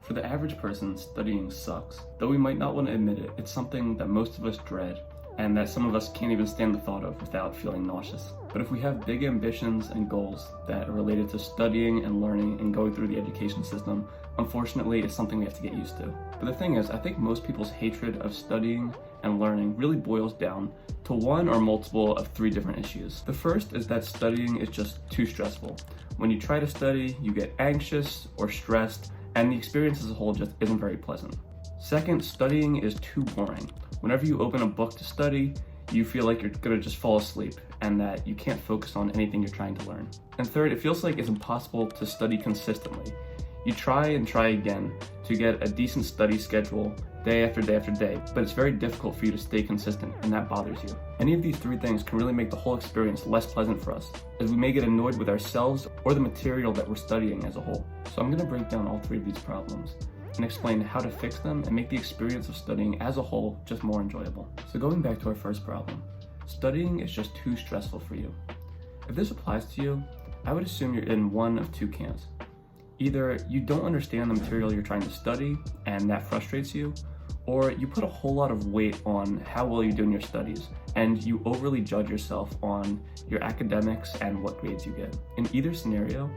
For the average person, studying sucks. Though we might not want to admit it, it's something that most of us dread, and that some of us can't even stand the thought of without feeling nauseous. But if we have big ambitions and goals that are related to studying and learning and going through the education system, unfortunately, it's something we have to get used to. But the thing is, I think most people's hatred of studying and learning really boils down to one or multiple of three different issues. The first is that studying is just too stressful. When you try to study, you get anxious or stressed, and the experience as a whole just isn't very pleasant. Second, studying is too boring. Whenever you open a book to study, you feel like you're gonna just fall asleep and that you can't focus on anything you're trying to learn. And third, it feels like it's impossible to study consistently. You try and try again to get a decent study schedule day after day after day, but it's very difficult for you to stay consistent, and that bothers you. Any of these three things can really make the whole experience less pleasant for us, as we may get annoyed with ourselves or the material that we're studying as a whole. So I'm gonna break down all three of these problems and explain how to fix them and make the experience of studying as a whole just more enjoyable. So going back to our first problem, studying is just too stressful for you. If this applies to you, I would assume you're in one of two camps. Either you don't understand the material you're trying to study and that frustrates you, or you put a whole lot of weight on how well you do in your studies and you overly judge yourself on your academics and what grades you get. In either scenario,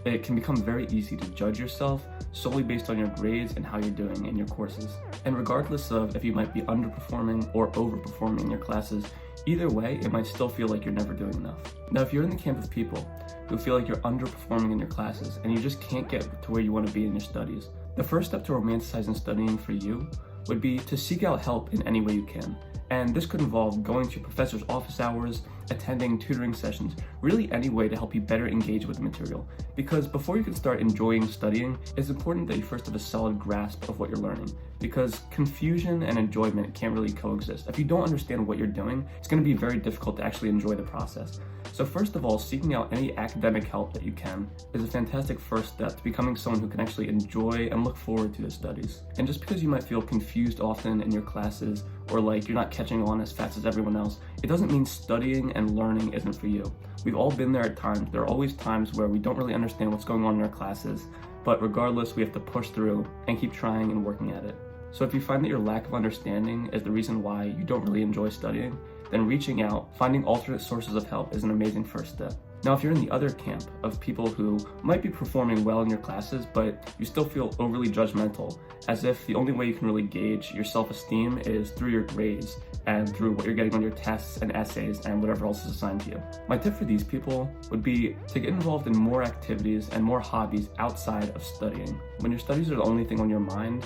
it can become very easy to judge yourself solely based on your grades and how you're doing in your courses. And regardless of if you might be underperforming or overperforming in your classes, either way, it might still feel like you're never doing enough. Now, if you're in the camp of people who feel like you're underperforming in your classes and you just can't get to where you want to be in your studies, the first step to romanticizing studying for you would be to seek out help in any way you can. And this could involve going to your professor's office hours, attending tutoring sessions, really any way to help you better engage with the material. Because before you can start enjoying studying, it's important that you first have a solid grasp of what you're learning. Because confusion and enjoyment can't really coexist. If you don't understand what you're doing, it's going to be very difficult to actually enjoy the process. So first of all, seeking out any academic help that you can is a fantastic first step to becoming someone who can actually enjoy and look forward to their studies. And just because you might feel confused often in your classes or like you're not catching on as fast as everyone else, it doesn't mean studying and learning isn't for you. We've all been there at times. There are always times where we don't really understand what's going on in our classes, but regardless, we have to push through and keep trying and working at it. So if you find that your lack of understanding is the reason why you don't really enjoy studying, then reaching out, finding alternate sources of help is an amazing first step. Now, if you're in the other camp of people who might be performing well in your classes, but you still feel overly judgmental, as if the only way you can really gauge your self-esteem is through your grades and through what you're getting on your tests and essays and whatever else is assigned to you. My tip for these people would be to get involved in more activities and more hobbies outside of studying. When your studies are the only thing on your mind,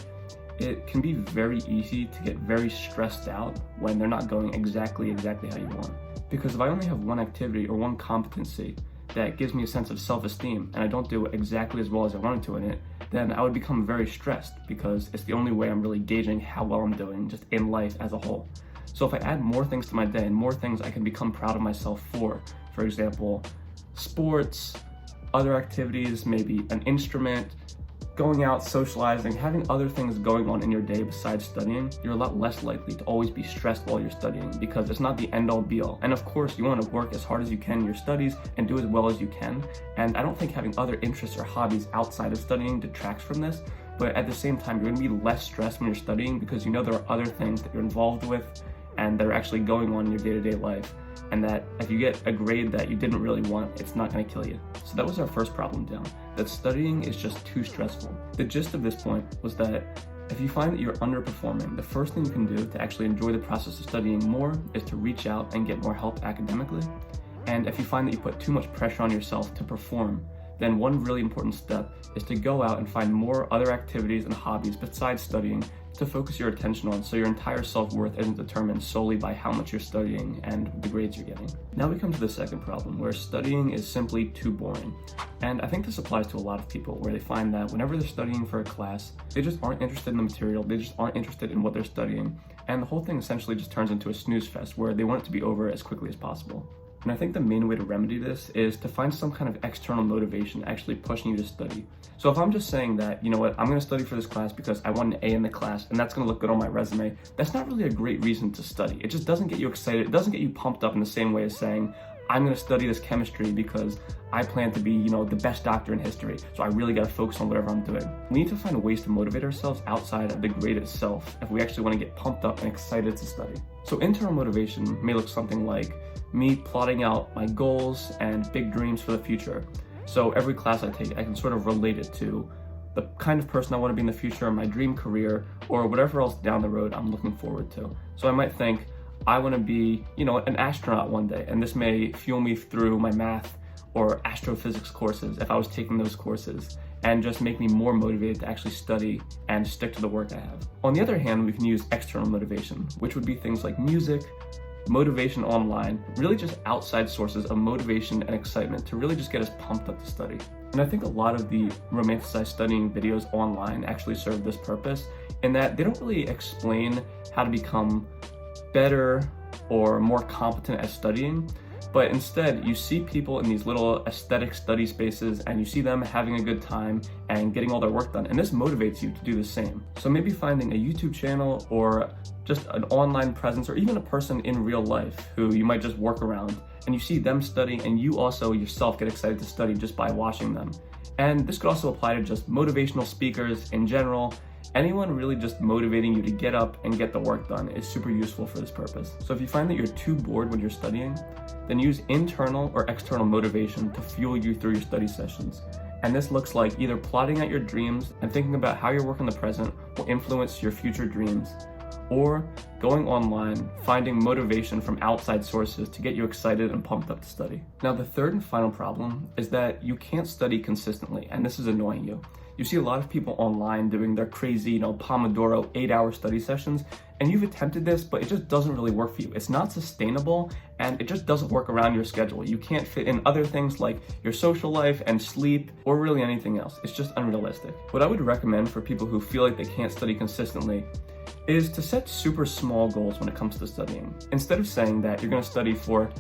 it can be very easy to get very stressed out when they're not going exactly how you want. Because if I only have one activity or one competency that gives me a sense of self-esteem and I don't do exactly as well as I wanted to in it, then I would become very stressed because it's the only way I'm really gauging how well I'm doing just in life as a whole. So if I add more things to my day and more things I can become proud of myself for example, sports, other activities, maybe an instrument, going out, socializing, having other things going on in your day besides studying, you're a lot less likely to always be stressed while you're studying because it's not the end-all be-all. And of course, you want to work as hard as you can in your studies and do as well as you can. And I don't think having other interests or hobbies outside of studying detracts from this, but at the same time, you're going to be less stressed when you're studying because you know there are other things that you're involved with and that are actually going on in your day-to-day life. And that if you get a grade that you didn't really want, it's not going to kill you. So that was our first problem down, that studying is just too stressful. The gist of this point was that if you find that you're underperforming, the first thing you can do to actually enjoy the process of studying more is to reach out and get more help academically. And if you find that you put too much pressure on yourself to perform, then one really important step is to go out and find more other activities and hobbies besides studying to focus your attention on so your entire self-worth isn't determined solely by how much you're studying and the grades you're getting. Now we come to the second problem, where studying is simply too boring. And I think this applies to a lot of people, where they find that whenever they're studying for a class, they just aren't interested in the material, they just aren't interested in what they're studying, and the whole thing essentially just turns into a snooze fest where they want it to be over as quickly as possible. And I think the main way to remedy this is to find some kind of external motivation actually pushing you to study. So if I'm just saying that, you know what, I'm going to study for this class because I want an A in the class and that's going to look good on my resume, that's not really a great reason to study. It just doesn't get you excited. It doesn't get you pumped up in the same way as saying, I'm gonna study this chemistry because I plan to be, the best doctor in history, so I really gotta focus on whatever I'm doing. We need to find ways to motivate ourselves outside of the grade itself if we actually wanna get pumped up and excited to study. So internal motivation may look something like me plotting out my goals and big dreams for the future. So every class I take, I can sort of relate it to the kind of person I want to be in the future, my dream career, or whatever else down the road I'm looking forward to. So I might think, I want to be, an astronaut one day, and this may fuel me through my math or astrophysics courses if I was taking those courses, and just make me more motivated to actually study and stick to the work I have. On the other hand, we can use external motivation, which would be things like music, motivation online, really just outside sources of motivation and excitement to really just get us pumped up to study. And I think a lot of the Romanticize Studying videos online actually serve this purpose in that they don't really explain how to become better or more competent at studying, but instead you see people in these little aesthetic study spaces and you see them having a good time and getting all their work done, and this motivates you to do the same. So maybe finding a YouTube channel or just an online presence or even a person in real life who you might just work around and you see them study and you also yourself get excited to study just by watching them. And this could also apply to just motivational speakers in general. Anyone really just motivating you to get up and get the work done is super useful for this purpose. So if you find that you're too bored when you're studying, then use internal or external motivation to fuel you through your study sessions. And this looks like either plotting out your dreams and thinking about how your work in the present will influence your future dreams, or going online, finding motivation from outside sources to get you excited and pumped up to study. Now, the third and final problem is that you can't study consistently, and this is annoying you. You see a lot of people online doing their crazy, Pomodoro 8-hour study sessions, and you've attempted this, but it just doesn't really work for you. It's not sustainable, and it just doesn't work around your schedule. You can't fit in other things like your social life and sleep, or really anything else. It's just unrealistic. What I would recommend for people who feel like they can't study consistently is to set super small goals when it comes to studying. Instead of saying that you're gonna study for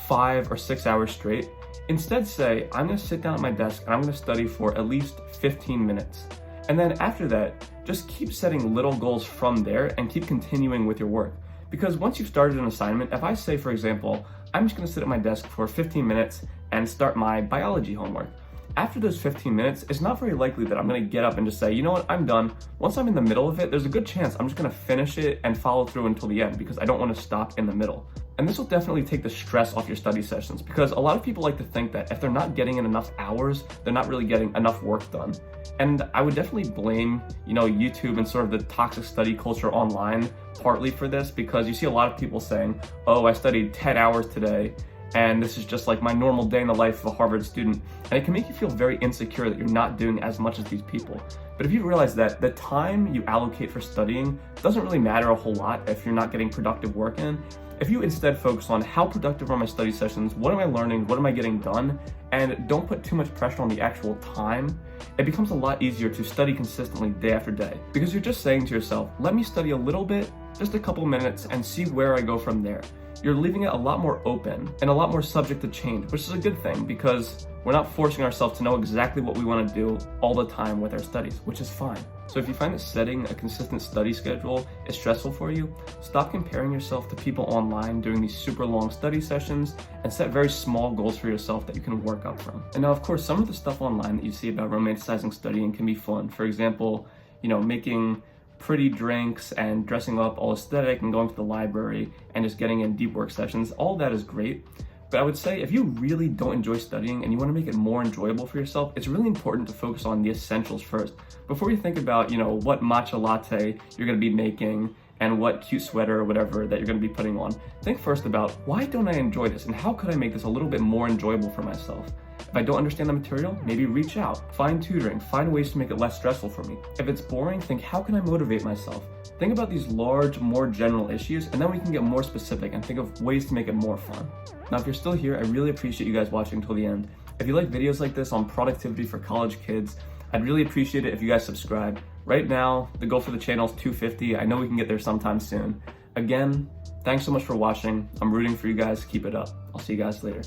5 or 6 hours straight, instead say, I'm gonna sit down at my desk and I'm gonna study for at least 15 minutes. And then after that, just keep setting little goals from there and keep continuing with your work. Because once you've started an assignment, if I say, for example, I'm just gonna sit at my desk for 15 minutes and start my biology homework, after those 15 minutes, it's not very likely that I'm gonna get up and just say, you know what, I'm done. Once I'm in the middle of it, there's a good chance I'm just gonna finish it and follow through until the end because I don't wanna stop in the middle. And this will definitely take the stress off your study sessions because a lot of people like to think that if they're not getting in enough hours, they're not really getting enough work done. And I would definitely blame, YouTube and sort of the toxic study culture online partly for this, because you see a lot of people saying, oh, I studied 10 hours today, and this is just like my normal day in the life of a Harvard student. And it can make you feel very insecure that you're not doing as much as these people. But if you realize that the time you allocate for studying doesn't really matter a whole lot if you're not getting productive work in, if you instead focus on how productive are my study sessions, what am I learning, what am I getting done, and don't put too much pressure on the actual time, it becomes a lot easier to study consistently day after day. Because you're just saying to yourself, let me study a little bit, just a couple minutes, and see where I go from there. You're leaving it a lot more open and a lot more subject to change, which is a good thing because we're not forcing ourselves to know exactly what we want to do all the time with our studies, which is fine. So if you find that setting a consistent study schedule is stressful for you, stop comparing yourself to people online doing these super long study sessions and set very small goals for yourself that you can work up from. And now, of course, some of the stuff online that you see about romanticizing studying can be fun. For example, making pretty drinks and dressing up all aesthetic and going to the library and just getting in deep work sessions. All that is great. But I would say if you really don't enjoy studying and you want to make it more enjoyable for yourself, it's really important to focus on the essentials first. Before you think about, what matcha latte you're going to be making and what cute sweater or whatever that you're going to be putting on, think first about why don't I enjoy this and how could I make this a little bit more enjoyable for myself? If I don't understand the material, maybe reach out, find tutoring, find ways to make it less stressful for me. If it's boring, think how can I motivate myself? Think about these large, more general issues, and then we can get more specific and think of ways to make it more fun. Now, if you're still here, I really appreciate you guys watching till the end. If you like videos like this on productivity for college kids, I'd really appreciate it if you guys subscribe. Right now, the goal for the channel is 250. I know we can get there sometime soon. Again, thanks so much for watching. I'm rooting for you guys. Keep it up. I'll see you guys later.